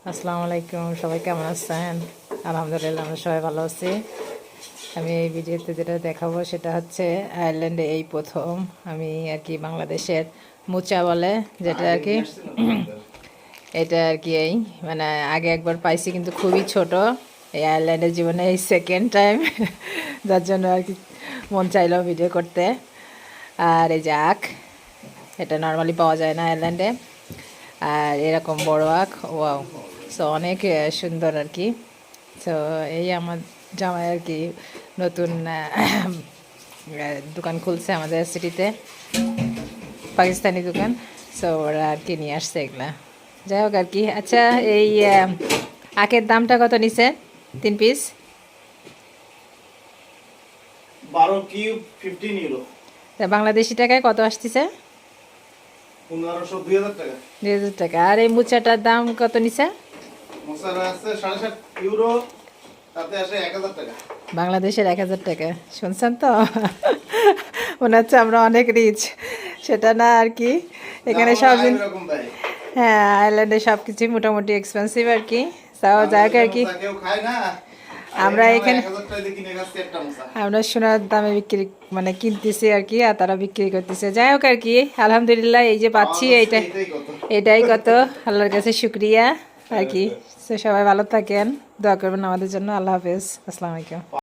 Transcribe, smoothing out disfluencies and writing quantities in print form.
আসসালামু আলাইকুম, সবাই কেমন আছেন? আলহামদুলিল্লাহ, আমরা সবাই ভালো আছি। আমি এই ভিডিওতে যেটা দেখাবো সেটা হচ্ছে আয়ারল্যান্ডে এই প্রথম আমি আর কি বাংলাদেশের মোচা বলে যেটা আর কি এটা আর কি এই মানে আগে একবার পাইছি কিন্তু খুবই ছোট। এই আয়ারল্যান্ডের জীবনে এই সেকেন্ড টাইম যার জন্য আর কি মন চাইলো ভিডিও করতে। আর এই যে আখ, এটা নর্মালি পাওয়া যায় না আয়ারল্যান্ডে। আর এরকম বড় আখ, ওয়াও, সো অনেক সুন্দর আর কি। সো এই আমার জামাই আর কি নতুন দোকান খুলছে আমাদের সিটিতে, পাকিস্তানি দোকান। সো ওরা আর কি নিয়ে আসছে এগুলা। যাই হোক আর কি। আচ্ছা, এই আখের দামটা কত নিছে 3 পিস? 12 cube 15 euro. বাংলাদেশি টাকায় কত আসতেছে? 1500 2000 টাকা। 2000 টাকা। আর এই মুচাটার দাম কত নিছে? মশলা আছে 7.5 ইউরো, তাতে আসে 1000 টাকা। বাংলাদেশের 1000 টাকা। শুনছেন তো? মনে হচ্ছে আমরা অনেক রিচ, সেটা না আর কি। এখানে সব এরকম তাই। হ্যাঁ, আয়ারল্যান্ডে সব কিছুই মোটামুটি এক্সপেন্সিভ আর কি। তাও যাক আর কি। কেউ খায় না। আমরা এখানে 1000 টাকা দিয়ে কিনে খাচ্ছি একটা মশলা। আমরা সোনার দামে বিক্রি মানে কিনতেছি আর কি, আর তারা বিক্রি করতেছে। যাই হোক আর কি, আলহামদুলিল্লাহ এই যে পাচ্ছি এইটা, এটাই কত আল্লাহর কাছে শুক্রিয়া আর কি। তো সবাই ভালো থাকেন, দোয়া করবেন আমাদের জন্য। আল্লাহ হাফেজ, আসসালামু আলাইকুম।